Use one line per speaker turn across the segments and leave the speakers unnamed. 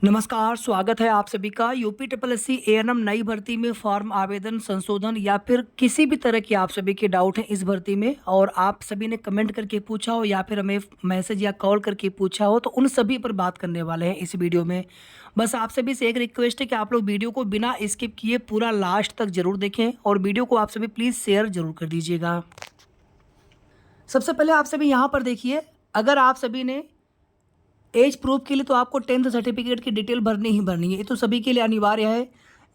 नमस्कार, स्वागत है आप सभी का। UP triple S C ANM नई भर्ती में फॉर्म आवेदन संशोधन या फिर किसी भी तरह की आप सभी के डाउट हैं इस भर्ती में और आप सभी ने कमेंट करके पूछा हो या फिर हमें मैसेज या कॉल करके पूछा हो, तो उन सभी पर बात करने वाले हैं इस वीडियो में। बस आप सभी से एक रिक्वेस्ट है कि आप लोग वीडियो को बिना स्किप किए पूरा लास्ट तक जरूर देखें और वीडियो को आप सभी प्लीज़ शेयर जरूर कर दीजिएगा। सबसे पहले आप सभी यहाँ पर देखिए, अगर आप सभी ने एज प्रूफ के लिए तो आपको 10th सर्टिफिकेट की डिटेल भरनी ही भरनी है, ये तो सभी के लिए अनिवार्य है।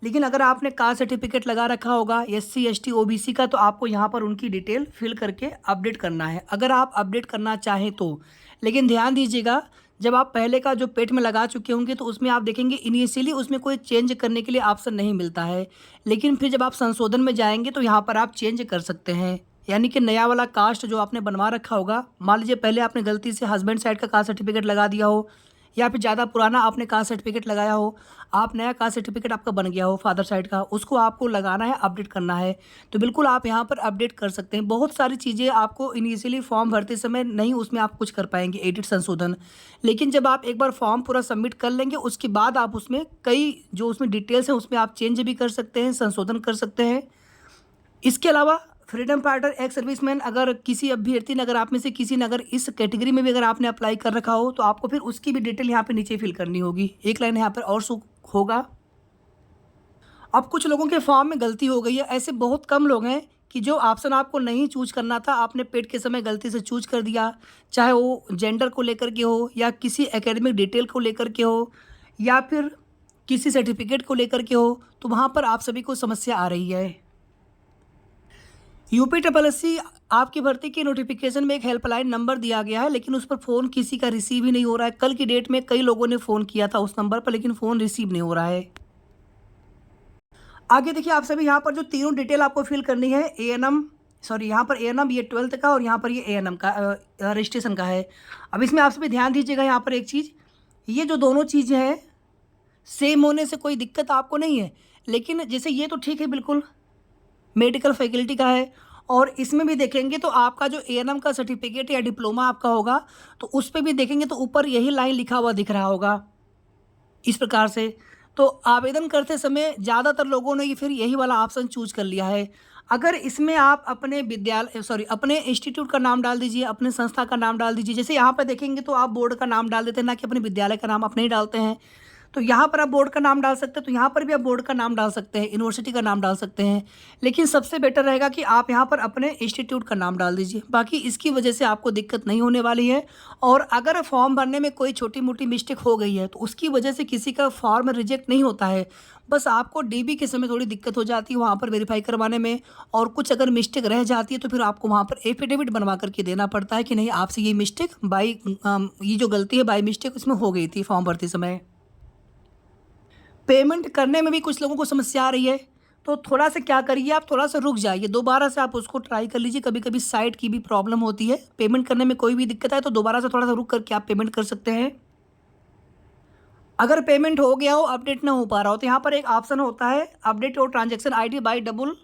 लेकिन अगर आपने कास्ट सर्टिफिकेट लगा रखा होगा एससी एसटी ओबीसी का, तो आपको यहाँ पर उनकी डिटेल फिल करके अपडेट करना है, अगर आप अपडेट करना चाहें तो। लेकिन ध्यान दीजिएगा, जब आप पहले का जो पेट में लगा चुके होंगे तो उसमें आप देखेंगे इनिशियली उसमें कोई चेंज करने के लिए ऑप्शन नहीं मिलता है। लेकिन फिर जब आप संशोधन में जाएंगे तो यहाँ पर आप चेंज कर सकते हैं, यानी कि नया वाला कास्ट जो आपने बनवा रखा होगा। मान लीजिए पहले आपने गलती से हस्बैंड साइड का कास्ट सर्टिफिकेट लगा दिया हो या फिर ज़्यादा पुराना आपने कास्ट सर्टिफिकेट लगाया हो, आप नया कास्ट सर्टिफिकेट आपका बन गया हो फादर साइड का, उसको आपको लगाना है, अपडेट करना है। तो बिल्कुल आप यहाँ पर अपडेट कर सकते हैं। बहुत सारी चीज़ें आपको इनिशियली फॉर्म भरते समय नहीं, उसमें आप कुछ कर पाएंगे एडिट संशोधन। लेकिन जब आप एक बार फॉर्म पूरा सबमिट कर लेंगे उसके बाद आप उसमें कई जो उसमें डिटेल्स हैं उसमें आप चेंज भी कर सकते हैं, संशोधन कर सकते हैं। इसके अलावा फ्रीडम फाइटर एक्स सर्विसमैन, अगर किसी अभ्यर्थी ने, अगर आप में से किसी ने अगर इस कैटेगरी में भी अगर आपने अप्लाई कर रखा हो तो आपको फिर उसकी भी डिटेल यहाँ पे नीचे फिल करनी होगी। एक लाइन यहाँ पर और सो होगा। अब कुछ लोगों के फॉर्म में गलती हो गई है, ऐसे बहुत कम लोग हैं कि जो ऑप्शन आपको नहीं चूज करना था आपने पेड के समय गलती से चूज कर दिया, चाहे वो जेंडर को लेकर के हो या किसी एकेडमिक डिटेल को लेकर के हो या फिर किसी सर्टिफिकेट को लेकर के हो, तो वहाँ पर आप सभी को समस्या आ रही है। यूपी ट्रिपल एस सी आपकी भर्ती की नोटिफिकेशन में एक हेल्पलाइन नंबर दिया गया है, लेकिन उस पर फ़ोन किसी का रिसीव ही नहीं हो रहा है। कल की डेट में कई लोगों ने फ़ोन किया था उस नंबर पर, लेकिन फ़ोन रिसीव नहीं हो रहा है। आगे देखिए, आप सभी यहाँ पर जो तीनों डिटेल आपको फिल करनी है, यहाँ पर एएनएम ये 12th का और यहाँ पर ये एएनएम का रजिस्ट्रेशन का है। अब इसमें आप सभी ध्यान दीजिएगा, यहाँ पर एक चीज़, ये जो दोनों चीज़ें हैं सेम होने से कोई दिक्कत आपको नहीं है। लेकिन जैसे ये तो ठीक है, बिल्कुल मेडिकल फैकल्टी का है, और इसमें भी देखेंगे तो आपका जो एएनएम का सर्टिफिकेट या डिप्लोमा आपका होगा तो उस पर भी देखेंगे तो ऊपर यही लाइन लिखा हुआ दिख रहा होगा इस प्रकार से। तो आवेदन करते समय ज़्यादातर लोगों ने फिर यही वाला ऑप्शन चूज कर लिया है। अगर इसमें आप अपने अपने इंस्टीट्यूट का नाम डाल दीजिए, अपने संस्था का नाम डाल दीजिए। जैसे यहाँ पर देखेंगे तो आप बोर्ड का नाम डाल देते हैं, ना कि अपने विद्यालय का नाम अपने ही डालते हैं। तो यहाँ पर आप बोर्ड का नाम डाल सकते हैं, तो यहाँ पर भी आप बोर्ड का नाम डाल सकते हैं, यूनिवर्सिटी का नाम डाल सकते हैं। लेकिन सबसे बेटर रहेगा कि आप यहाँ पर अपने इंस्टीट्यूट का नाम डाल दीजिए। बाकी इसकी वजह से आपको दिक्कत नहीं होने वाली है। और अगर फॉर्म भरने में कोई छोटी मोटी मिस्टेक हो गई है तो उसकी वजह से किसी का फॉर्म रिजेक्ट नहीं होता है। बस आपको डीबी के समय थोड़ी दिक्कत हो जाती है वहाँ पर वेरीफाई करवाने में, और कुछ अगर मिस्टेक रह जाती है तो फिर आपको वहाँ पर एफिडेविट बनवा करके देना पड़ता है कि नहीं, आपसे ये मिस्टेक ये जो गलती है बाई मिस्टेक उसमें हो गई थी फॉर्म भरते समय। पेमेंट करने में भी कुछ लोगों को समस्या आ रही है, तो थोड़ा सा क्या करिए, आप थोड़ा सा रुक जाइए, दोबारा से आप उसको ट्राई कर लीजिए। कभी कभी साइट की भी प्रॉब्लम होती है, पेमेंट करने में कोई भी दिक्कत आए तो दोबारा से थोड़ा सा रुक करके आप पेमेंट कर सकते हैं। अगर पेमेंट हो गया हो, अपडेट ना हो पा रहा हो, तो यहाँ पर एक ऑप्शन होता है update your transaction ID bye double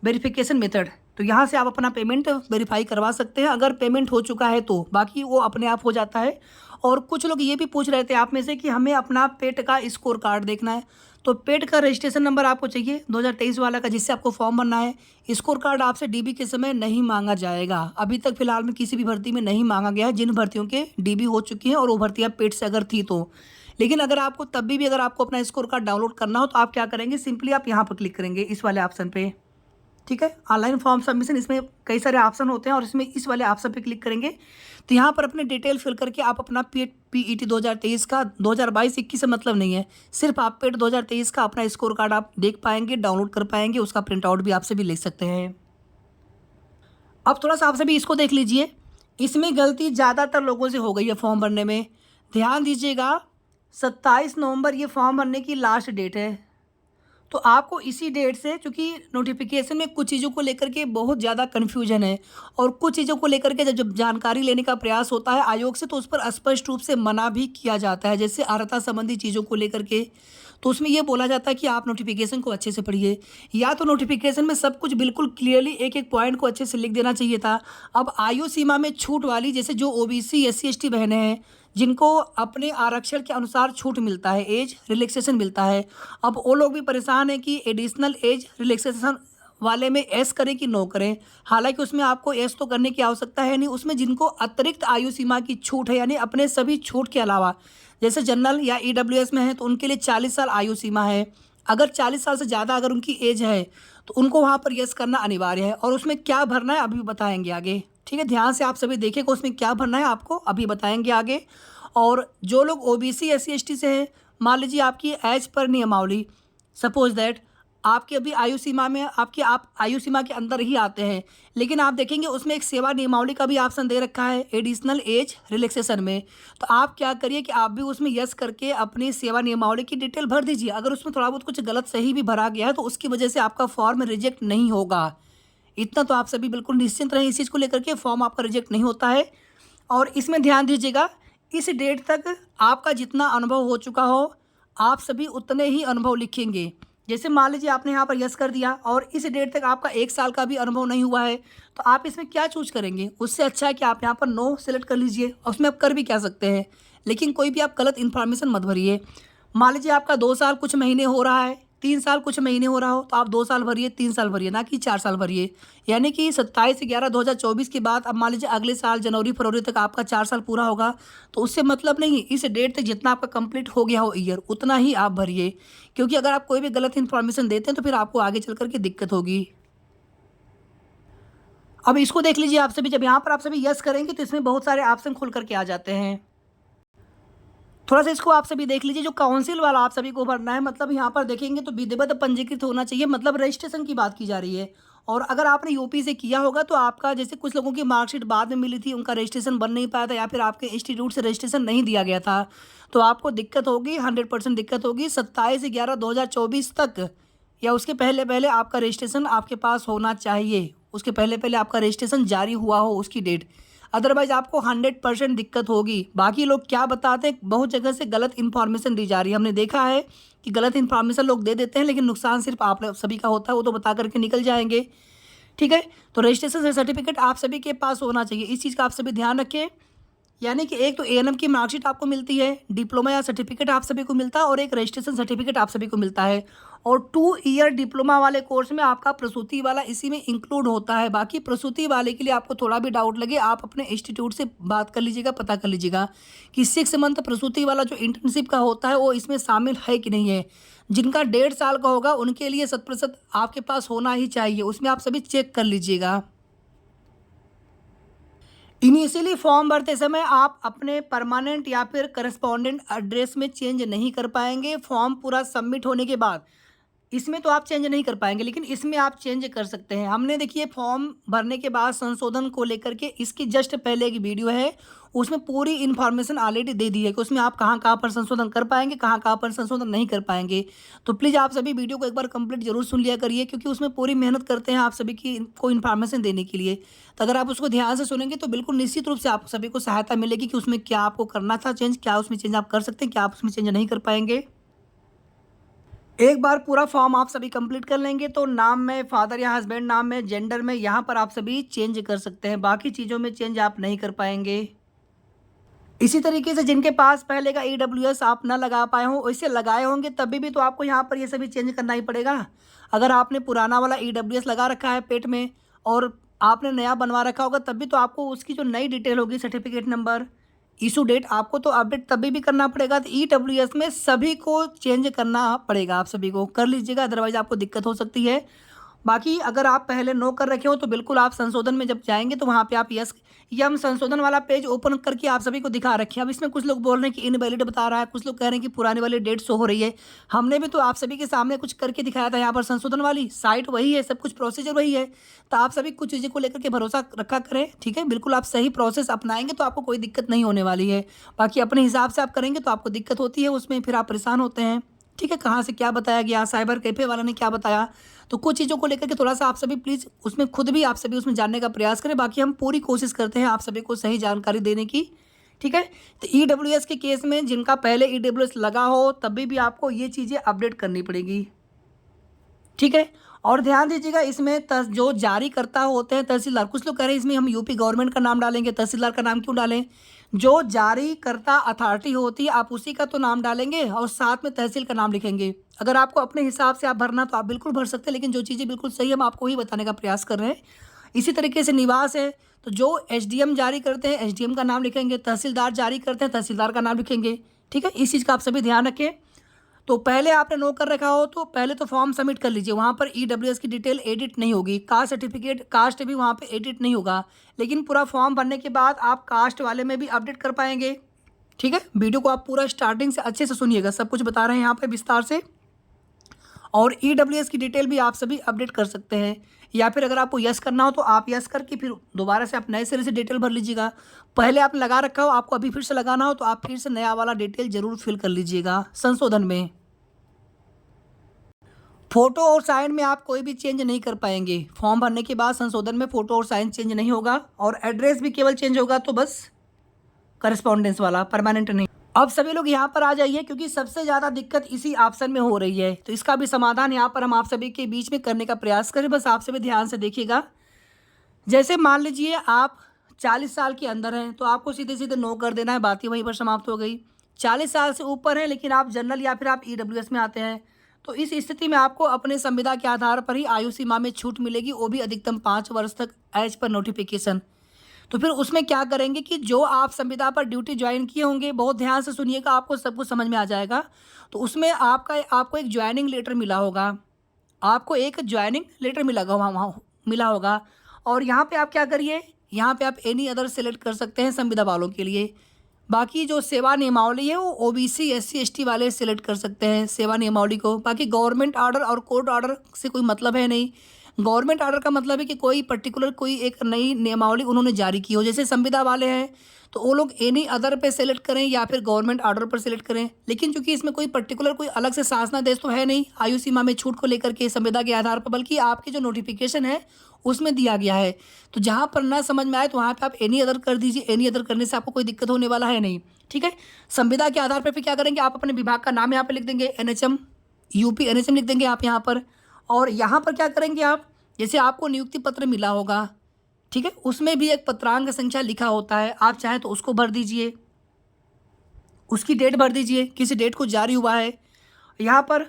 verification method. तो यहाँ से आप अपना पेमेंट वेरीफाई करवा सकते हैं अगर पेमेंट हो चुका है तो, बाकी वो अपने आप हो जाता है। और कुछ लोग ये भी पूछ रहे थे आप में से कि हमें अपना पेट का स्कोर कार्ड देखना है, तो पेट का रजिस्ट्रेशन नंबर आपको चाहिए 2023 वाला का, जिससे आपको फॉर्म भरना है। स्कोर कार्ड आपसे डीबी के समय नहीं मांगा जाएगा, अभी तक फिलहाल में किसी भी भर्ती में नहीं मांगा गया है, जिन भर्तियों के डीबी हो चुकी हैं और वो भर्तियाँ पेट से अगर थी तो। लेकिन अगर आपको तब भी अगर आपको अपना स्कोर कार्ड डाउनलोड करना हो तो आप क्या करेंगे, सिंपली आप यहाँ पर क्लिक करेंगे इस वाले ऑप्शन पे, ठीक है, ऑनलाइन फॉर्म सबमिशन। इसमें कई सारे ऑप्शन होते हैं और इसमें इस वाले ऑप्शन पे क्लिक करेंगे तो यहाँ पर अपने डिटेल फिल करके आप अपना पीईटी 2023 का, 2022-21 से मतलब नहीं है, सिर्फ आप पेट 2023 का अपना स्कोर कार्ड आप देख पाएंगे, डाउनलोड कर पाएंगे, उसका प्रिंट आउट भी आपसे भी ले सकते हैं। अब थोड़ा सा आप सभी इसको देख लीजिए, इसमें गलती ज़्यादातर लोगों से हो गई है फॉर्म भरने में। ध्यान दीजिएगा, 27 नवंबर ये फॉर्म भरने की लास्ट डेट है, तो आपको इसी डेट से, चूँकि नोटिफिकेशन में कुछ चीज़ों को लेकर के बहुत ज़्यादा कन्फ्यूजन है और कुछ चीज़ों को लेकर के जब जानकारी लेने का प्रयास होता है आयोग से तो उस पर स्पष्ट रूप से मना भी किया जाता है, जैसे अर्हता संबंधी चीज़ों को लेकर के। तो उसमें ये बोला जाता है कि आप नोटिफिकेशन को अच्छे से पढ़िए, या तो नोटिफिकेशन में सब कुछ बिल्कुल क्लियरली एक एक पॉइंट को अच्छे से लिख देना चाहिए था। अब आयु सीमा में छूट वाली, जैसे जो ओबीसी SC ST बहनें हैं जिनको अपने आरक्षण के अनुसार छूट मिलता है, एज रिलैक्सेशन मिलता है। अब वो लोग भी परेशान हैं कि एडिशनल एज रिलैक्सेशन वाले में एस करें कि नो करें। हालांकि उसमें आपको एस तो करने की आवश्यकता है नहीं, उसमें जिनको अतिरिक्त आयु सीमा की छूट है, यानी अपने सभी छूट के अलावा, जैसे जनरल या ईडब्ल्यूएस में है तो उनके लिए 40 साल आयु सीमा है। अगर 40 साल से ज़्यादा अगर उनकी एज है तो उनको वहाँ पर यस करना अनिवार्य है। और उसमें क्या भरना है अभी बताएंगे आगे, ठीक है। ध्यान से आप सभी देखिएगा, उसमें क्या भरना है आपको अभी बताएंगे आगे। और जो लोग ओबीसी एससी एसटी से हैं, मान लीजिए आपकी एज पर नियमावली, सपोज दैट आपकी अभी आयु सीमा में, आप आयु सीमा के अंदर ही आते हैं, लेकिन आप देखेंगे उसमें एक सेवा नियमावली का भी ऑप्शन दे रखा है एडिशनल एज रिलैक्सेशन में। तो आप क्या करिए कि आप भी उसमें यस करके अपनी सेवा नियमावली की डिटेल भर दीजिए। अगर उसमें थोड़ा बहुत कुछ गलत सही भी भरा गया है तो उसकी वजह से आपका फॉर्म रिजेक्ट नहीं होगा। इतना तो आप सभी बिल्कुल निश्चिंत रहें इस चीज़ को लेकर के, फॉर्म आपका रिजेक्ट नहीं होता है। और इसमें ध्यान दीजिएगा, इस डेट तक आपका जितना अनुभव हो चुका हो, आप सभी उतने ही अनुभव लिखेंगे। जैसे मान लीजिए आपने यहाँ पर यस कर दिया और इस डेट तक आपका 1 साल का भी अनुभव नहीं हुआ है, तो आप इसमें क्या चूज करेंगे? उससे अच्छा है कि आप यहाँ पर नो सेलेक्ट कर लीजिए, और उसमें आप कर भी क्या सकते हैं, लेकिन कोई भी आप गलत इन्फॉर्मेशन मत भरिए। मान लीजिए आपका 2 साल कुछ महीने हो रहा है, 3 साल कुछ महीने हो रहा हो, तो आप 2 साल भरिए, 3 साल भरिए, ना कि 4 साल भरिए। यानी कि 27/11/2024 के बाद अब मान लीजिए अगले साल जनवरी फरवरी तक आपका 4 साल पूरा होगा, तो उससे मतलब नहीं, इस डेट तक जितना आपका कंप्लीट हो गया हो ईयर उतना ही आप भरिए। क्योंकि अगर आप कोई भी गलत इन्फॉर्मेशन देते हैं तो फिर आपको आगे चल करके दिक्कत होगी। अब इसको देख लीजिए आप सभी, जब यहाँ पर आप सभी यस करेंगे तो इसमें बहुत सारे ऑप्शन खुल करके आ जाते हैं। थोड़ा सा इसको आप सभी देख लीजिए, जो काउंसिल वाला आप सभी को भरना है, मतलब यहाँ पर देखेंगे तो विधिवत पंजीकृत होना चाहिए, मतलब रजिस्ट्रेशन की बात की जा रही है। और अगर आपने यूपी से किया होगा तो आपका, जैसे कुछ लोगों की मार्कशीट बाद में मिली थी, उनका रजिस्ट्रेशन बन नहीं पाया था, या फिर आपके इंस्टीट्यूट से रजिस्ट्रेशन नहीं दिया गया था, तो आपको दिक्कत होगी, 100% दिक्कत होगी। 27/11/2024 तक या उसके पहले पहले आपका रजिस्ट्रेशन आपके पास होना चाहिए, उसके पहले पहले आपका रजिस्ट्रेशन जारी हुआ हो उसकी डेट, अदरवाइज आपको 100% दिक्कत होगी। बाकी लोग क्या बताते हैं, बहुत जगह से गलत इन्फॉर्मेशन दी जा रही है, हमने देखा है कि गलत इन्फॉर्मेशन लोग दे देते हैं, लेकिन नुकसान सिर्फ आप सभी का होता है, वो तो बता करके निकल जाएंगे, ठीक है। तो रजिस्ट्रेशन सर्टिफिकेट आप सभी के पास होना चाहिए, इस चीज़ का आप सभी ध्यान रखें। यानी कि एक तो एएनएम की मार्कशीट आपको मिलती है, डिप्लोमा या सर्टिफिकेट आप सभी को मिलता है, और एक रजिस्ट्रेशन सर्टिफिकेट आप सभी को मिलता है। और 2 ईयर डिप्लोमा वाले कोर्स में आपका प्रसूति वाला इसी में इंक्लूड होता है। बाकी प्रसूति वाले के लिए आपको थोड़ा भी डाउट लगे, आप अपने इंस्टीट्यूट से बात कर लीजिएगा, पता कर लीजिएगा कि 6 मंथ प्रसूति वाला जो इंटर्नशिप का होता है वो इसमें शामिल है कि नहीं है। जिनका 1.5 साल का होगा उनके लिए 100% आपके पास होना ही चाहिए, उसमें आप सभी चेक कर लीजिएगा। इनिशियली फॉर्म भरते समय आप अपने परमानेंट या फिर करस्पॉन्डेंट एड्रेस में चेंज नहीं कर पाएंगे। फॉर्म पूरा सबमिट होने के बाद इसमें तो आप चेंज नहीं कर पाएंगे, लेकिन इसमें आप चेंज कर सकते हैं। हमने देखिए फॉर्म भरने के बाद संशोधन को लेकर के इसकी जस्ट पहले एक वीडियो है, उसमें पूरी इन्फॉर्मेशन ऑलरेडी दे दी है कि उसमें आप कहाँ कहाँ पर संशोधन कर पाएंगे, कहाँ कहाँ पर संशोधन नहीं कर पाएंगे। तो प्लीज़ आप सभी वीडियो को एक बार कंप्लीट जरूर सुन लिया करिए, क्योंकि उसमें पूरी मेहनत करते हैं आप सभी की को इन्फॉर्मेशन देने के लिए। तो अगर आप उसको ध्यान से सुनेंगे तो बिल्कुल निश्चित रूप से आप सभी को सहायता मिलेगी कि उसमें क्या आपको करना था चेंज, क्या उसमें चेंज आप कर सकते हैं, क्या आप उसमें चेंज नहीं कर पाएंगे। एक बार पूरा फॉर्म आप सभी कंप्लीट कर लेंगे तो नाम में, फादर या हस्बैंड नाम में, जेंडर में, यहाँ पर आप सभी चेंज कर सकते हैं, बाकी चीज़ों में चेंज आप नहीं कर पाएंगे। इसी तरीके से जिनके पास पहले का ईडब्ल्यूएस आप ना लगा पाए हों, वैसे लगाए होंगे तभी भी तो आपको यहाँ पर ये सभी चेंज करना ही पड़ेगा। अगर आपने पुराना वाला ईडब्ल्यूएस लगा रखा है पेट में और आपने नया बनवा रखा होगा, तब भी तो आपको उसकी जो नई डिटेल होगी, सर्टिफिकेट नंबर, इशू डेट, आपको तो अपडेट तभी भी करना पड़ेगा। तो ईडब्ल्यूएस में सभी को चेंज करना पड़ेगा, आप सभी को कर लीजिएगा, अदरवाइज आपको दिक्कत हो सकती है। बाकी अगर आप पहले नो कर रखे हो तो बिल्कुल आप संशोधन में जब जाएंगे तो वहाँ पे आप यस, ये हम संशोधन वाला पेज ओपन करके आप सभी को दिखा रखे हैं। अब इसमें कुछ लोग बोल रहे हैं कि इनवैलिड बता रहा है, कुछ लोग कह रहे हैं कि पुराने वाली डेट शो हो रही है। हमने भी तो आप सभी के सामने कुछ करके दिखाया था, यहाँ पर संशोधन वाली साइट वही है, सब कुछ प्रोसीजर वही है। तो आप सभी कुछ चीज़ों को लेकर के भरोसा रखा करें, ठीक है। बिल्कुल आप सही प्रोसेस अपनाएंगे तो आपको कोई दिक्कत नहीं होने वाली है। बाकी अपने हिसाब से आप करेंगे तो आपको दिक्कत होती है, उसमें फिर आप परेशान होते हैं, ठीक है। कहाँ से क्या बताया गया, साइबर कैफे वाला ने क्या बताया, तो कुछ चीज़ों को लेकर के थोड़ा सा आप सभी प्लीज़ उसमें खुद भी आप सभी उसमें जानने का प्रयास करें। बाकी हम पूरी कोशिश करते हैं आप सभी को सही जानकारी देने की, ठीक है। तो ईडब्ल्यूएस के केस में जिनका पहले ईडब्ल्यूएस लगा हो तभी भी आपको ये चीज़ें अपडेट करनी पड़ेगी, ठीक है। और ध्यान दीजिएगा इसमें जो जारी करता होते हैं तहसीलदार, कुछ लोग कह रहे हैं इसमें हम यूपी गवर्नमेंट का नाम डालेंगे, तहसीलदार का नाम क्यों डालें। जो जारीकर्ता अथॉरिटी होती है आप उसी का तो नाम डालेंगे और साथ में तहसील का नाम लिखेंगे। अगर आपको अपने हिसाब से आप भरना तो आप बिल्कुल भर सकते हैं, लेकिन जो चीज़ें बिल्कुल सही हम आपको ही बताने का प्रयास कर रहे हैं। इसी तरीके से निवास है तो जो एसडीएम जारी करते हैं एसडीएम का नाम लिखेंगे, तहसीलदार जारी करते हैं तहसीलदार का नाम लिखेंगे। ठीक है, इस चीज़ का आप सभी ध्यान रखें। तो पहले आपने नो कर रखा हो तो पहले तो फॉर्म सबमिट कर लीजिए, वहाँ पर ईडब्ल्यूएस की डिटेल एडिट नहीं होगी, कास्ट सर्टिफिकेट कास्ट भी वहाँ पे एडिट नहीं होगा, लेकिन पूरा फॉर्म भरने के बाद आप कास्ट वाले में भी अपडेट कर पाएंगे। ठीक है, वीडियो को आप पूरा स्टार्टिंग से अच्छे से सुनिएगा, सब कुछ बता रहे हैं यहाँ पे विस्तार से। और ईडब्ल्यूएस की डिटेल भी आप सभी अपडेट कर सकते हैं, या फिर अगर आपको यस करना हो तो आप यस करके फिर दोबारा से आप नए सिरे से डिटेल भर लीजिएगा। पहले आपने लगा रखा हो, आपको अभी फिर से लगाना हो तो आप फिर से नया वाला डिटेल जरूर फिल कर लीजिएगा संशोधन में। फोटो और साइन में आप कोई भी चेंज नहीं कर पाएंगे, फॉर्म भरने के बाद संशोधन में फोटो और साइन चेंज नहीं होगा, और एड्रेस भी केवल चेंज होगा तो बस करस्पॉन्डेंस वाला, परमानेंट नहीं। अब सभी लोग यहाँ पर आ जाइए, क्योंकि सबसे ज़्यादा दिक्कत इसी ऑप्शन में हो रही है, तो इसका भी समाधान यहाँ पर हम आप सभी के बीच में करने का प्रयास करें। बस आप सभी ध्यान से देखिएगा। जैसे मान लीजिए आप 40 साल के अंदर हैं तो आपको सीधे सीधे नो कर देना है, बात ही वहीं पर समाप्त हो गई। 40 साल से ऊपर है लेकिन आप जनरल या फिर आप ईडब्ल्यूएस में आते हैं, तो इस स्थिति में आपको अपने संविदा के आधार पर ही आयु सीमा में छूट मिलेगी, वो भी अधिकतम 5 वर्ष तक एज पर नोटिफिकेशन। तो फिर उसमें क्या करेंगे कि जो आप संविदा पर ड्यूटी ज्वाइन किए होंगे, बहुत ध्यान से सुनिएगा, आपको सब कुछ समझ में आ जाएगा। तो उसमें आपको एक ज्वाइनिंग लेटर मिला होगा, आपको एक ज्वाइनिंग लेटर मिला होगा। और यहाँ पे आप क्या करिए, यहाँ पे आप एनी अदर सेलेक्ट कर सकते हैं संविदा वालों के लिए। बाकी जो सेवा नियमावली है वो ओबीसी एससी एसटी वाले सेलेक्ट कर सकते हैं सेवा नियमावली को। बाकी गवर्नमेंट ऑर्डर और कोर्ट ऑर्डर से कोई मतलब है नहीं। गवर्नमेंट ऑर्डर का मतलब है कि कोई पर्टिकुलर कोई एक नई नियमावली उन्होंने जारी की हो, जैसे संविदा वाले हैं तो वो लोग एनी अदर पे सेलेक्ट करें या फिर गवर्नमेंट ऑर्डर पर सेलेक्ट करें। लेकिन चूंकि इसमें कोई पर्टिकुलर कोई अलग से शासनादेश तो है नहीं आयु सीमा में छूट को लेकर के संविदा के आधार पर, बल्कि आपके जो नोटिफिकेशन है उसमें दिया गया है। तो जहाँ पर ना समझ में आए तो वहाँ पे आप एनी अदर कर दीजिए, एनी अदर करने से आपको कोई दिक्कत होने वाला है नहीं। ठीक है, संविदा के आधार पर फिर क्या करेंगे, आप अपने विभाग का नाम यहाँ पर लिख देंगे, एनएचएम यूपी एनएचएम लिख देंगे आप यहाँ पर। और यहाँ पर क्या करेंगे आप, जैसे आपको नियुक्ति पत्र मिला होगा, ठीक है, उसमें भी एक पत्रांक संख्या लिखा होता है, आप चाहें तो उसको भर दीजिए, उसकी डेट भर दीजिए, किस डेट को जारी हुआ है, यहाँ पर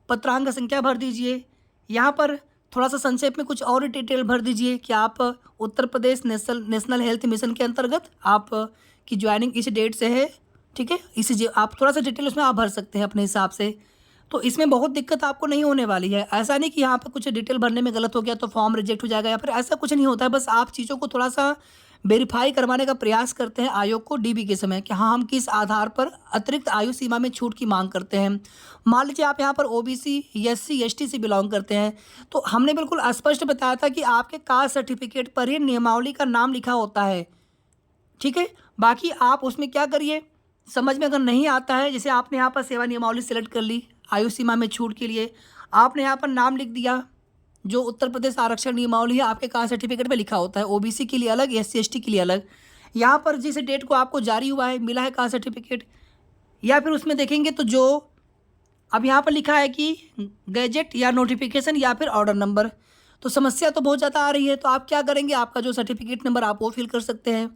पत्रांक संख्या भर दीजिए। यहाँ पर थोड़ा सा संक्षेप में कुछ और डिटेल भर दीजिए कि आप Uttar Pradesh national health mission के अंतर्गत आप की ज्वाइनिंग इस डेट से है। ठीक है, इसी आप थोड़ा सा डिटेल उसमें आप भर सकते हैं अपने हिसाब से। तो इसमें बहुत दिक्कत आपको नहीं होने वाली है। ऐसा नहीं कि यहाँ पर कुछ डिटेल भरने में गलत हो गया तो फॉर्म रिजेक्ट हो जाएगा, या फिर ऐसा कुछ नहीं होता है। बस आप चीज़ों को थोड़ा सा वेरीफाई करवाने का प्रयास करते हैं आयोग को डीबी के समय कि हाँ हम किस आधार पर अतिरिक्त आयु सीमा में छूट की मांग करते हैं। मान लीजिए आप यहाँ पर ओबीसी एससी एसटी से बिलोंग करते हैं, तो हमने बिल्कुल स्पष्ट बताया था कि आपके कास्ट सर्टिफिकेट पर ही नियमावली का नाम लिखा होता है। ठीक है, बाकी आप उसमें क्या करिए, समझ में अगर नहीं आता है, जैसे आपने यहाँ पर सेवा नियमावली सेलेक्ट कर ली आयु सीमा में छूट के लिए, आपने यहाँ पर नाम लिख दिया जो उत्तर प्रदेश आरक्षण नियमावली है आपके कास्ट सर्टिफिकेट पे लिखा होता है, ओबीसी के लिए अलग, एससी एसटी के लिए अलग। यहाँ पर जिस डेट को आपको जारी हुआ है मिला है कास्ट सर्टिफिकेट, या फिर उसमें देखेंगे तो जो अब यहाँ पर लिखा है कि गैजेट या नोटिफिकेशन या फिर ऑर्डर नंबर, तो समस्या तो बहुत ज़्यादा आ रही है। तो आप क्या करेंगे, आपका जो सर्टिफिकेट नंबर आप वो फिल कर सकते हैं।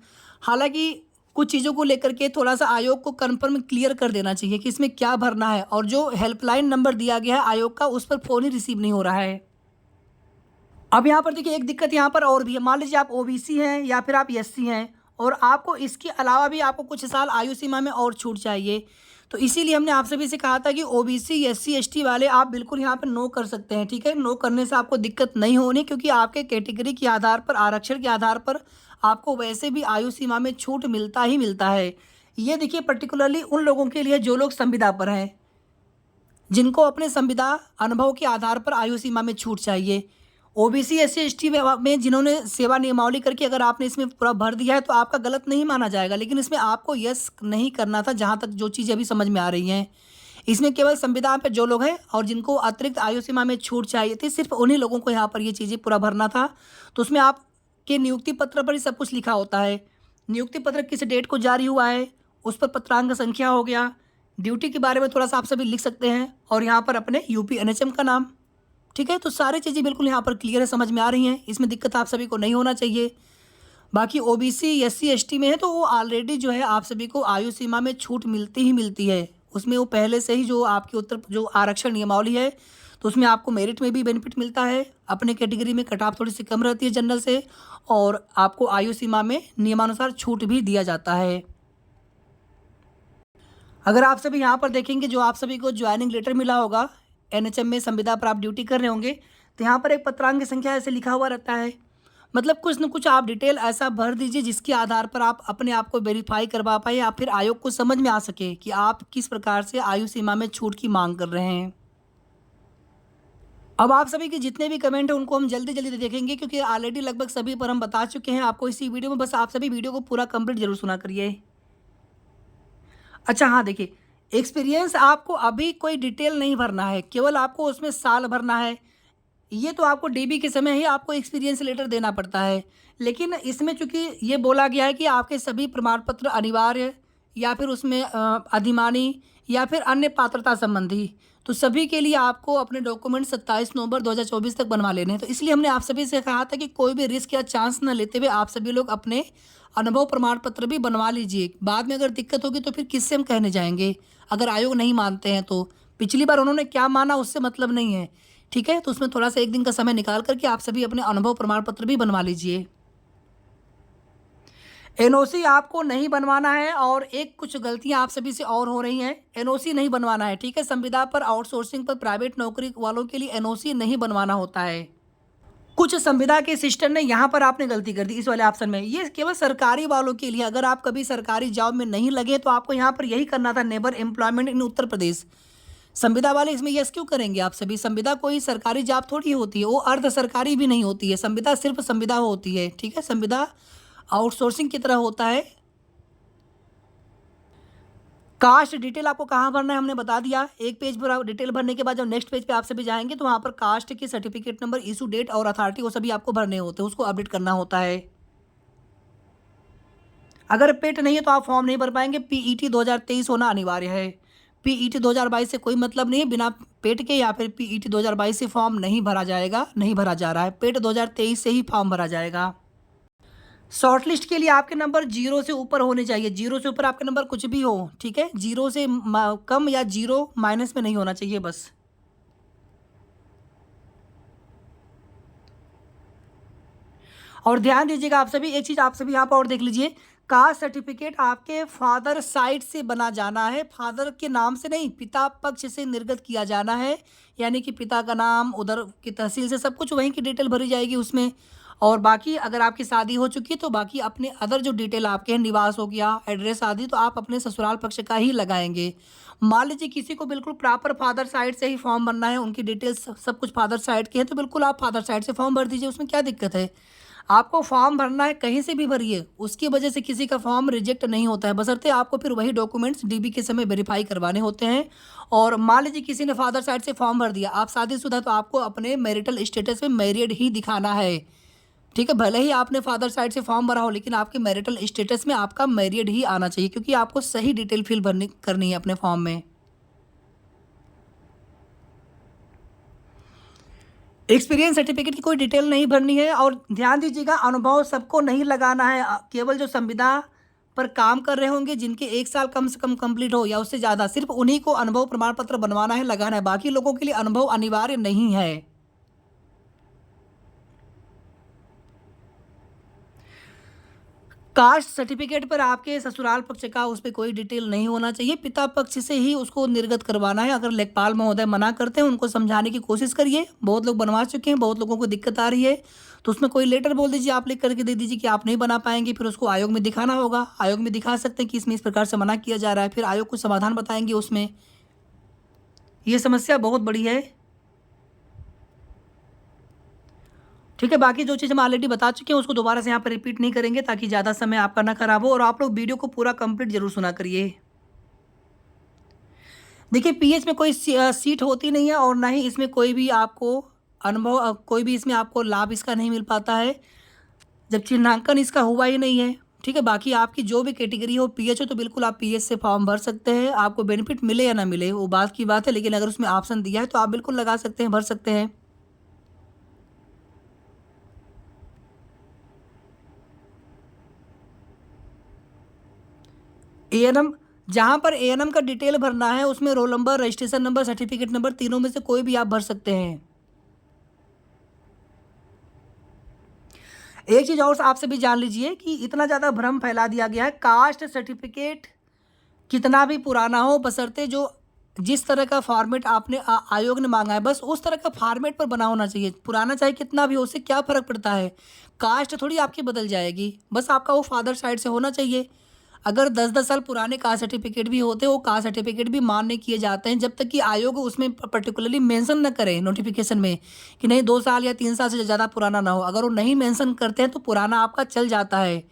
हालांकि कुछ चीज़ों को लेकर के थोड़ा सा आयोग को कन्फर्म क्लियर कर देना चाहिए कि इसमें क्या भरना है, और जो हेल्पलाइन नंबर दिया गया है आयोग का उस पर फ़ोन ही रिसीव नहीं हो रहा है। अब यहाँ पर देखिए एक दिक्कत यहाँ पर और भी है, मान लीजिए आप ओबीसी हैं या फिर आप एससी हैं और आपको इसके अलावा भी आपको कुछ साल आयु सीमा में और छूट चाहिए, तो इसीलिए हमने आप सभी से कहा था कि ओबीसी एससी एसटी वाले आप बिल्कुल यहाँ पर नो कर सकते हैं। ठीक है, नो करने से आपको दिक्कत नहीं होनी, क्योंकि आपके कैटेगरी के आधार पर, आरक्षण के आधार पर आपको वैसे भी आयु सीमा में छूट मिलता ही मिलता है। ये देखिए पर्टिकुलरली उन लोगों के लिए जो लोग संविदा पर हैं, जिनको अपने संविदा अनुभव के आधार पर आयु सीमा में छूट चाहिए। ओबीसी एससी एसटी में जिन्होंने सेवा नियमावली करके अगर आपने इसमें पूरा भर दिया है तो आपका गलत नहीं माना जाएगा, लेकिन इसमें आपको यस नहीं करना था। जहाँ तक जो चीज़ें अभी समझ में आ रही हैं, इसमें केवल संविधान पे जो लोग हैं और जिनको अतिरिक्त आयु सीमा में छूट चाहिए थी, सिर्फ उन्हीं लोगों को यहाँ पर ये चीज़ें पूरा भरना था। तो उसमें आपके नियुक्ति पत्र पर ही सब कुछ लिखा होता है, नियुक्ति पत्र किस डेट को जारी हुआ है, उस पर पत्रांक संख्या हो गया, ड्यूटी के बारे में थोड़ा सा आप सभी लिख सकते हैं, और यहाँ पर अपने यूपी एनएचएम का नाम। ठीक है, तो सारी चीज़ें बिल्कुल यहाँ पर क्लियर है, समझ में आ रही हैं, इसमें दिक्कत आप सभी को नहीं होना चाहिए। बाकी ओबीसी एससी एसटी में है तो वो ऑलरेडी जो है आप सभी को आयु सीमा में छूट मिलती ही मिलती है। उसमें वो पहले से ही जो आपके उत्तर जो आरक्षण नियमावली है तो उसमें आपको मेरिट में भी बेनिफिट मिलता है। अपने कैटेगरी में कट ऑफ थोड़ी सी कम रहती है जनरल से, और आपको आयु सीमा में नियमानुसार छूट भी दिया जाता है। अगर आप सभी यहाँ पर देखेंगे जो आप सभी को ज्वाइनिंग लेटर मिला होगा एनएचएम में, संविदा पर आप ड्यूटी कर रहे होंगे, तो यहाँ पर एक पत्रांक की संख्या ऐसे लिखा हुआ रहता है। मतलब कुछ न कुछ आप डिटेल ऐसा भर दीजिए जिसके आधार पर आप अपने आप को वेरीफाई करवा पाए या फिर आयोग को समझ में आ सके कि आप किस प्रकार से आयु सीमा में छूट की मांग कर रहे हैं। अब आप सभी के जितने भी कमेंट हैं उनको हम जल्दी जल्दी देखेंगे, क्योंकि ऑलरेडी लगभग सभी पर हम बता चुके हैं आपको इसी वीडियो में। बस आप सभी वीडियो को पूरा कंप्लीट जरूर सुना करिए। अच्छा हाँ, देखिए, एक्सपीरियंस आपको अभी कोई डिटेल नहीं भरना है, केवल आपको उसमें साल भरना है। ये तो आपको डीबी के समय ही आपको एक्सपीरियंस लेटर देना पड़ता है, लेकिन इसमें चूंकि ये बोला गया है कि आपके सभी प्रमाण पत्र अनिवार्य या फिर उसमें अधिमानी या फिर अन्य पात्रता संबंधी, तो सभी के लिए आपको अपने डॉक्यूमेंट 27 नवंबर 2024 तक बनवा लेने हैं। तो इसलिए हमने आप सभी से कहा था कि कोई भी रिस्क या चांस न लेते हुए आप सभी लोग अपने अनुभव प्रमाण पत्र भी बनवा लीजिए। बाद में अगर दिक्कत होगी तो फिर किससे हम कहने जाएंगे, अगर आयोग नहीं मानते हैं तो। पिछली बार उन्होंने क्या माना उससे मतलब नहीं है, ठीक है। तो उसमें थोड़ा सा एक दिन का समय निकाल करके आप सभी अपने अनुभव प्रमाण पत्र भी बनवा लीजिए। एनओसी आपको नहीं बनवाना है, और एक कुछ गलतियां आप सभी से और हो रही हैं। एनओसी नहीं बनवाना है, ठीक है। संविदा पर, आउटसोर्सिंग पर, प्राइवेट नौकरी वालों के लिए एनओसी नहीं बनवाना होता है। कुछ संविदा के सिस्टम ने यहाँ पर आपने गलती कर दी इस वाले ऑप्शन में। ये केवल सरकारी वालों के लिए, अगर आप कभी सरकारी जॉब में नहीं लगे तो आपको यहाँ पर यही करना था, neighbour employment in Uttar Pradesh. संविदा वाले इसमें यस क्यों करेंगे आप सभी? संविदा कोई सरकारी जॉब थोड़ी होती है, वो अर्ध सरकारी भी नहीं होती है। संविदा सिर्फ संविदा होती है, ठीक है। संविदा आउटसोर्सिंग की तरह होता है। कास्ट डिटेल आपको कहाँ भरना है हमने बता दिया। एक पेज पर डिटेल भरने के बाद जब नेक्स्ट पेज पे आप सभी जाएंगे तो वहाँ पर कास्ट की सर्टिफिकेट नंबर, इशू डेट और अथॉरिटी, वो सभी आपको भरने होते हैं, उसको अपडेट करना होता है। अगर पेट नहीं है तो आप फॉर्म नहीं भर पाएंगे। पीईटी 2023 होना अनिवार्य है। पीईटी 2022 से कोई मतलब नहीं है, बिना पेट के या फिर पीईटी 2022 से फॉर्म नहीं भरा जाएगा, नहीं भरा जा रहा है। पेट 2023 से ही फॉर्म भरा जाएगा। शॉर्ट लिस्ट के लिए आपके नंबर 0 से ऊपर होने चाहिए। 0 से ऊपर आपके नंबर कुछ भी हो, ठीक है। 0 से कम या 0 माइनस में नहीं होना चाहिए बस। और ध्यान दीजिएगा आप सभी, एक चीज आप सभी यहाँ पर और देख लीजिए, कास्ट सर्टिफिकेट आपके फादर साइड से बना जाना है, फादर के नाम से नहीं, पिता पक्ष से निर्गत किया जाना है। यानी कि पिता का नाम, उधर की तहसील से सब कुछ वहीं की डिटेल भरी जाएगी उसमें। और बाकी अगर आपकी शादी हो चुकी है तो बाकी अपने अदर जो डिटेल आपके हैं, निवास हो गया, एड्रेस आदि, तो आप अपने ससुराल पक्ष का ही लगाएंगे। मान लीजिए किसी को बिल्कुल प्रॉपर फादर साइड से ही फॉर्म भरना है, उनकी डिटेल्स सब कुछ फादर साइड के हैं, तो बिल्कुल आप फादर साइड से फॉर्म भर दीजिए, उसमें क्या दिक्कत है। आपको फॉर्म भरना है कहीं से भी भरिए, उसकी वजह से किसी का फॉर्म रिजेक्ट नहीं होता है, बशर्ते आपको फिर वही डॉक्यूमेंट्स डीबी के समय वेरीफाई करवाने होते हैं। और मान लीजिए किसी ने फादर साइड से फॉर्म भर दिया, आप शादीशुदा, तो आपको अपने मैरिटल स्टेटस में मैरिड ही दिखाना है, ठीक है। भले ही आपने फादर साइड से फॉर्म भरा हो, लेकिन आपके मैरिटल स्टेटस में आपका मैरिड ही आना चाहिए, क्योंकि आपको सही डिटेल फिल भरनी करनी है अपने फॉर्म में। एक्सपीरियंस सर्टिफिकेट की कोई डिटेल नहीं भरनी है। और ध्यान दीजिएगा, अनुभव सबको नहीं लगाना है, केवल जो संविदा पर काम कर रहे होंगे, जिनके 1 साल कम से कम कंप्लीट हो या उससे ज़्यादा, सिर्फ उन्हीं को अनुभव प्रमाण पत्र बनवाना है, लगाना है। बाकी लोगों के लिए अनुभव अनिवार्य नहीं है। कास्ट सर्टिफिकेट पर आपके ससुराल पक्ष का उस पर कोई डिटेल नहीं होना चाहिए, पिता पक्ष से ही उसको निर्गत करवाना है। अगर लेखपाल महोदय मना करते हैं, उनको समझाने की कोशिश करिए। बहुत लोग बनवा चुके हैं, बहुत लोगों को दिक्कत आ रही है, तो उसमें कोई लेटर बोल दीजिए, आप लिख करके दे दीजिए कि आप नहीं बना पाएंगे। फिर उसको आयोग में दिखाना होगा, आयोग में दिखा सकते हैं कि इसमें इस प्रकार से मना किया जा रहा है, फिर आयोग को समाधान बताएंगे उसमें। ये समस्या बहुत बड़ी है, ठीक है। बाकी जो चीज़ हम ऑलरेडी बता चुके हैं उसको दोबारा से यहाँ पर रिपीट नहीं करेंगे, ताकि ज़्यादा समय आपका ना खराब हो। और आप लोग वीडियो को पूरा कंप्लीट जरूर सुना करिए। देखिए, पीएच में कोई सीट होती नहीं है, और ना ही इसमें कोई भी आपको अनुभव, कोई भी इसमें आपको लाभ इसका नहीं मिल पाता है, जब चिन्हांकन इसका हुआ ही नहीं है, ठीक है। बाकी आपकी जो भी कैटेगरी हो, पीएच हो, तो बिल्कुल आप पीएच से फॉर्म भर सकते हैं। आपको बेनिफिट मिले या ना मिले वो बात की बात है, लेकिन अगर उसमें ऑप्शन दिया है तो आप बिल्कुल लगा सकते हैं, भर सकते हैं। एएनएम, जहाँ पर एएनएम का डिटेल भरना है उसमें roll number, registration number, certificate number, तीनों में से कोई भी आप भर सकते हैं। एक चीज़ और आप सभी जान लीजिए कि इतना ज़्यादा भ्रम फैला दिया गया है, कास्ट सर्टिफिकेट कितना भी पुराना हो, बशर्ते जो जिस तरह का फॉर्मेट आपने आयोग ने मांगा है बस उस तरह का फॉर्मेट पर बना होना चाहिए। पुराना चाहे कितना भी हो, उससे क्या फ़र्क पड़ता है? कास्ट थोड़ी आपकी बदल जाएगी, बस आपका वो फादर साइड से होना चाहिए। अगर 10-10 साल पुराने कास्ट सर्टिफिकेट भी होते, वो कास्ट सर्टिफिकेट भी मान्य किए जाते हैं जब तक कि आयोग उसमें पर्टिकुलरली मेंशन न करे नोटिफिकेशन में कि नहीं 2 साल या 3 साल से ज़्यादा पुराना ना हो। अगर वो नहीं मेंशन करते हैं तो पुराना आपका चल जाता है।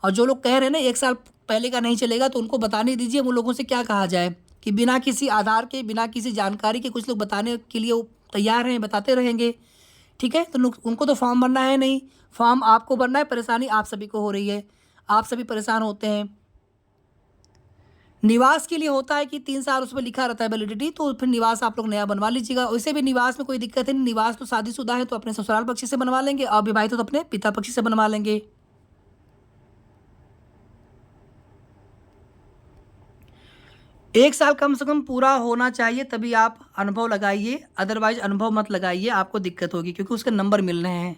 और जो लोग कह रहे हैं ना 1 साल पहले का नहीं चलेगा, तो उनको बताने दीजिए। वो लोगों से क्या कहा जाए कि बिना किसी आधार के, बिना किसी जानकारी के कुछ लोग बताने के लिए वो तैयार हैं, बताते रहेंगे। ठीक है, तो उनको तो फॉर्म भरना है नहीं, फॉर्म आपको भरना है। परेशानी आप सभी को हो रही है, आप सभी परेशान होते हैं। निवास के लिए होता है कि 3 साल उसमें लिखा रहता है वैलिडिटी, तो फिर निवास आप लोग नया बनवा लीजिएगा। वैसे भी निवास में कोई दिक्कत है नहीं, निवास तो शादीशुदा है तो अपने ससुराल पक्ष से बनवा लेंगे, अविवाहित तो अपने पिता पक्ष से बनवा लेंगे। 1 साल कम से कम पूरा होना चाहिए तभी आप अनुभव लगाइए, अदरवाइज अनुभव मत लगाइए, आपको दिक्कत होगी क्योंकि उसके नंबर मिल रहे हैं।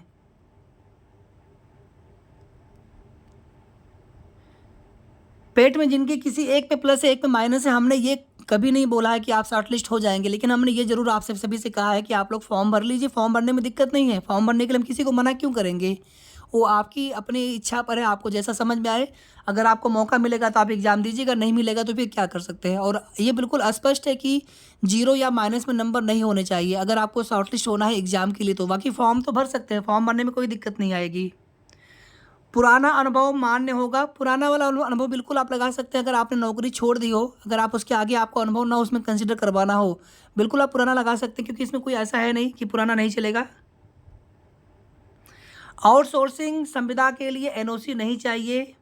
पेट में जिनके किसी एक पे प्लस है, एक पे माइनस है, हमने ये कभी नहीं बोला है कि आप शॉर्टलिस्ट हो जाएंगे, लेकिन हमने ये जरूर आपसे सभी से कहा है कि आप लोग फॉर्म भर लीजिए। फॉर्म भरने में दिक्कत नहीं है, फॉर्म भरने के लिए हम किसी को मना क्यों करेंगे? वो आपकी अपनी इच्छा पर है, आपको जैसा समझ में आए। अगर आपको मौका मिलेगा तो आप एग्ज़ाम दीजिएगा, नहीं मिलेगा तो फिर क्या कर सकते हैं। और ये बिल्कुल स्पष्ट है कि 0 या माइनस में नंबर नहीं होने चाहिए अगर आपको शॉर्टलिस्ट होना है एग्ज़ाम के लिए। तो बाकी फॉर्म तो भर सकते हैं, फॉर्म भरने में कोई दिक्कत नहीं आएगी। पुराना अनुभव मान्य होगा, पुराना वाला अनुभव बिल्कुल आप लगा सकते हैं। अगर आपने नौकरी छोड़ दी हो, अगर आप उसके आगे आपको अनुभव ना उसमें कंसिडर करवाना हो, बिल्कुल आप पुराना लगा सकते हैं क्योंकि इसमें कोई ऐसा है नहीं कि पुराना नहीं चलेगा। आउटसोर्सिंग संविदा के लिए एनओसी नहीं चाहिए।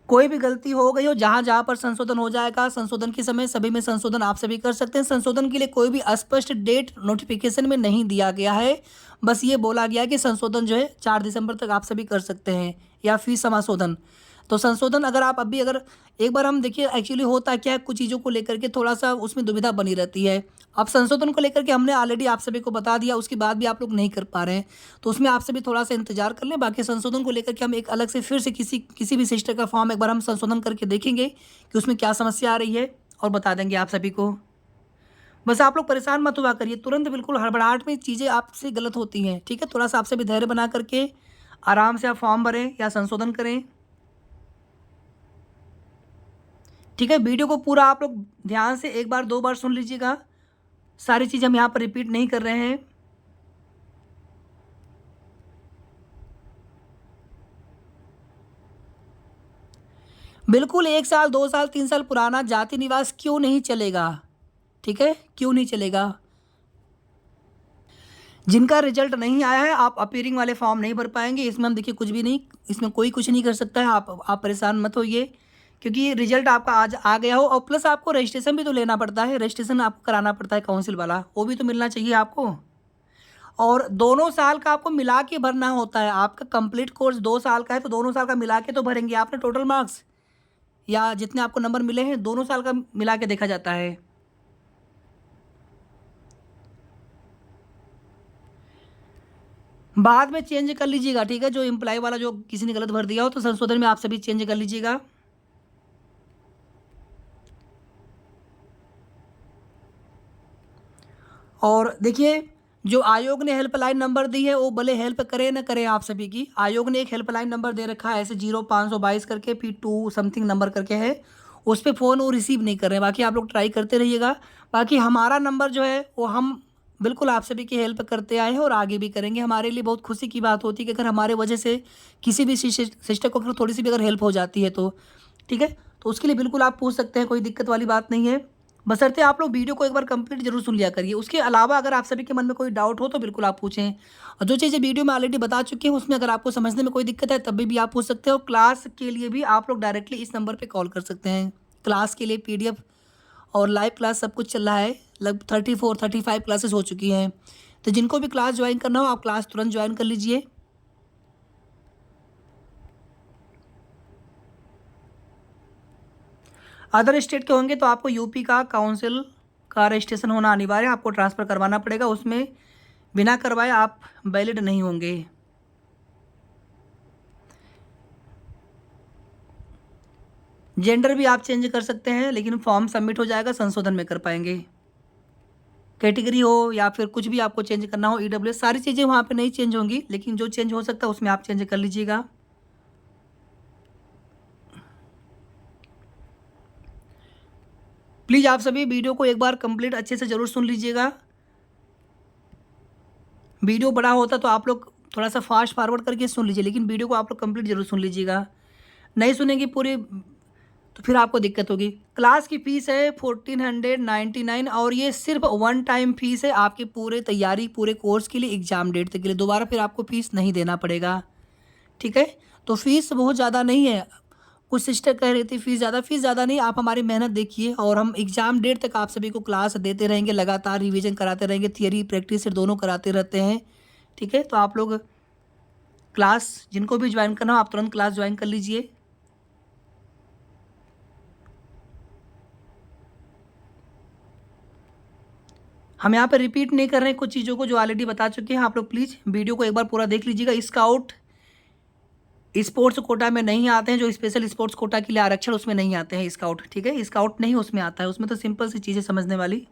कोई भी गलती हो गई हो, जहाँ जहाँ पर संशोधन हो जाएगा, संशोधन के समय सभी में संशोधन आप सभी कर सकते हैं। संशोधन के लिए कोई भी स्पष्ट डेट नोटिफिकेशन में नहीं दिया गया है, बस ये बोला गया है कि संशोधन जो है 4 दिसंबर तक आप सभी कर सकते हैं, या फीस समाशोधन। तो संशोधन अगर आप अभी अगर एक बार हम देखिए एक्चुअली होता क्या है, कुछ चीज़ों को लेकर के थोड़ा सा उसमें दुविधा बनी रहती है। अब संशोधन को लेकर के हमने ऑलरेडी आप सभी को बता दिया, उसके बाद भी आप लोग नहीं कर पा रहे हैं, तो उसमें आप सभी थोड़ा सा इंतजार कर लें। बाकी संशोधन को लेकर के हम एक अलग से फिर से किसी भी सिस्टर का फॉर्म एक बार हम संशोधन करके देखेंगे कि उसमें क्या समस्या आ रही है और बता देंगे आप सभी को। बस आप लोग परेशान मत हुआ करिए, तुरंत बिल्कुल हड़बड़ाहट में चीज़ें आपसे गलत होती हैं। ठीक है, थोड़ा सा आपसे भी धैर्य बना करके आराम से आप फॉर्म भरें या संशोधन करें। ठीक है, वीडियो को पूरा आप लोग ध्यान से 1 बार 2 बार सुन लीजिएगा, सारी चीज़ हम यहाँ पर रिपीट नहीं कर रहे हैं। बिल्कुल 1 साल 2 साल 3 साल पुराना जाति निवास क्यों नहीं चलेगा? ठीक है, क्यों नहीं चलेगा? जिनका रिजल्ट नहीं आया है, आप अपीयरिंग वाले फॉर्म नहीं भर पाएंगे। इसमें हम देखिए कुछ भी नहीं, इसमें कोई कुछ नहीं कर सकता है। आप परेशान मत होइए क्योंकि रिजल्ट आपका आज आ गया हो, और प्लस आपको रजिस्ट्रेशन भी तो लेना पड़ता है, रजिस्ट्रेशन आपको कराना पड़ता है काउंसिल वाला, वो भी तो मिलना चाहिए आपको। और दोनों साल का आपको मिला के भरना होता है। आपका कंप्लीट कोर्स 2 साल का है तो दोनों साल का मिला के तो भरेंगे आपने। टोटल मार्क्स या जितने आपको नंबर मिले हैं दोनों साल का मिला के देखा जाता है। बाद में चेंज कर लीजिएगा, ठीक है, जो एम्प्लॉय वाला जो किसी ने गलत भर दिया हो तो संशोधन में आप सभी चेंज कर लीजिएगा। और देखिए, जो आयोग ने हेल्पलाइन नंबर दी है वो भले हेल्प करे ना करे आप सभी की, आयोग ने एक हेल्पलाइन नंबर दे रखा है ऐसे 0522 करके फिर 2 समथिंग नंबर करके है, उस पर फ़ोन वो रिसीव नहीं कर रहे हैं। बाकी आप लोग ट्राई करते रहिएगा। बाकी हमारा नंबर जो है वो हम बिल्कुल आप सभी की हेल्प करते आए हैं और आगे भी करेंगे। हमारे लिए बहुत खुशी की बात होती है कि अगर हमारे वजह से किसी भी सिस्टर को अगर थोड़ी सी भी अगर हेल्प हो जाती है तो ठीक है, तो उसके लिए बिल्कुल आप पूछ सकते हैं, कोई दिक्कत वाली बात नहीं है। बशर्ते आप लोग वीडियो को एक बार कंप्लीट जरूर सुन लिया करिए। उसके अलावा अगर आप सभी के मन में कोई डाउट हो तो बिल्कुल आप पूछें, और जो चीज़ें वीडियो में ऑलरेडी बता चुके हैं उसमें अगर आपको समझने में कोई दिक्कत है तब भी आप पूछ सकते हो। क्लास के लिए भी आप लोग डायरेक्टली इस नंबर पे कॉल कर सकते हैं। क्लास के लिए PDF और लाइव क्लास सब कुछ चल रहा है, लगभग 34-35 क्लासेस हो चुकी हैं। तो जिनको भी क्लास ज्वाइन करना हो आप क्लास तुरंत ज्वाइन कर लीजिए। अदर स्टेट के होंगे तो आपको यूपी का काउंसिल का रजिस्ट्रेशन होना अनिवार्य है, आपको ट्रांसफ़र करवाना पड़ेगा, उसमें बिना करवाए आप वैलिड नहीं होंगे। जेंडर भी आप चेंज कर सकते हैं, लेकिन फॉर्म सबमिट हो जाएगा, संशोधन में कर पाएंगे। कैटेगरी हो या फिर कुछ भी आपको चेंज करना हो, ईडब्ल्यूएस, सारी चीज़ें वहाँ पे नहीं चेंज होंगी, लेकिन जो चेंज हो सकता है उसमें आप चेंज कर लीजिएगा। प्लीज़ आप सभी वीडियो को एक बार कंप्लीट अच्छे से ज़रूर सुन लीजिएगा। वीडियो बड़ा होता तो आप लोग थोड़ा सा फास्ट फॉरवर्ड करके सुन लीजिए, लेकिन वीडियो को आप लोग कंप्लीट जरूर सुन लीजिएगा। नहीं सुनेंगे पूरी तो फिर आपको दिक्कत होगी। क्लास की फ़ीस है 1499 और ये सिर्फ वन टाइम फ़ीस है आपकी पूरे तैयारी पूरे कोर्स के लिए, एग्ज़ाम डेट तक के लिए। दोबारा फिर आपको फ़ीस नहीं देना पड़ेगा, ठीक है। तो फ़ीस बहुत ज़्यादा नहीं है। कुछ सिस्टर कह रही थी फ़ीस ज़्यादा नहीं, आप हमारी मेहनत देखिए और हम एग्ज़ाम डेट तक आप सभी को क्लास देते रहेंगे, लगातार रिवीजन कराते रहेंगे, थियरी प्रैक्टिस दोनों कराते रहते हैं, ठीक है। तो आप लोग क्लास जिनको भी ज्वाइन करना हो आप तुरंत क्लास ज्वाइन कर लीजिए। हम यहाँ पे रिपीट नहीं कर रहे हैं कुछ चीज़ों को जो ऑलरेडी बता चुके हैं। आप लोग प्लीज़ वीडियो को एक बार पूरा देख लीजिएगा। स्काउट स्पोर्ट्स कोटा में नहीं आते हैं, जो स्पेशल स्पोर्ट्स कोटा के लिए आरक्षण उसमें नहीं आते हैं स्काउट, ठीक है। स्काउट नहीं उसमें आता है, उसमें तो सिंपल सी चीज़ें समझने वाली।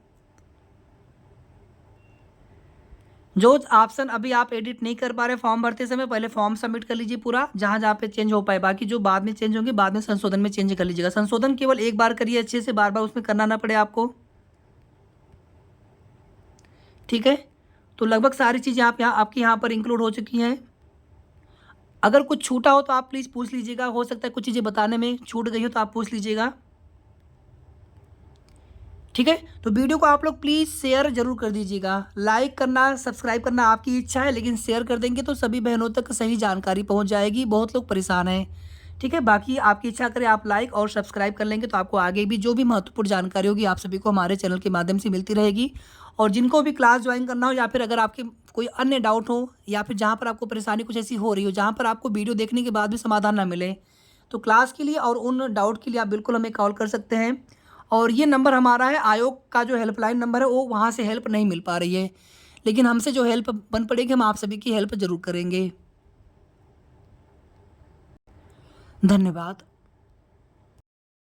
जो ऑप्शन अभी आप एडिट नहीं कर पा रहे फॉर्म भरते समय, पहले फॉर्म सबमिट कर लीजिए पूरा, जहाँ जहाँ पे चेंज हो पाए। बाकी जो बाद में चेंज होंगे बाद में संशोधन में चेंज कर लीजिएगा। संशोधन केवल एक बार करिए अच्छे से, बार बार उसमें करना ना पड़े आपको, ठीक है। तो लगभग सारी चीज़ें आप यहाँ आपकी यहाँ पर इंक्लूड हो चुकी हैं। अगर कुछ छूटा हो तो आप प्लीज़ पूछ लीजिएगा, हो सकता है कुछ चीज़ें बताने में छूट गई हो तो आप पूछ लीजिएगा, ठीक है। तो वीडियो को आप लोग प्लीज़ शेयर जरूर कर दीजिएगा। लाइक करना सब्सक्राइब करना आपकी इच्छा है, लेकिन शेयर कर देंगे तो सभी बहनों तक सही जानकारी पहुंच जाएगी। बहुत लोग परेशान हैं, ठीक है। बाकी आपकी इच्छा करें आप लाइक और सब्सक्राइब कर लेंगे तो आपको आगे भी जो भी महत्वपूर्ण जानकारी होगी आप सभी को हमारे चैनल के माध्यम से मिलती रहेगी। और जिनको भी क्लास ज्वाइन करना हो या फिर अगर आपके कोई अन्य डाउट हो या फिर जहाँ पर आपको परेशानी कुछ ऐसी हो रही हो जहाँ पर आपको वीडियो देखने के बाद भी समाधान ना मिले, तो क्लास के लिए और उन डाउट के लिए आप बिल्कुल हमें कॉल कर सकते हैं। और ये नंबर हमारा है आयोग का, जो हेल्पलाइन नंबर है वो वहाँ से हेल्प नहीं मिल पा रही है, लेकिन हमसे जो हेल्प बन पड़ेगी हम आप सभी की हेल्प ज़रूर करेंगे। धन्यवाद।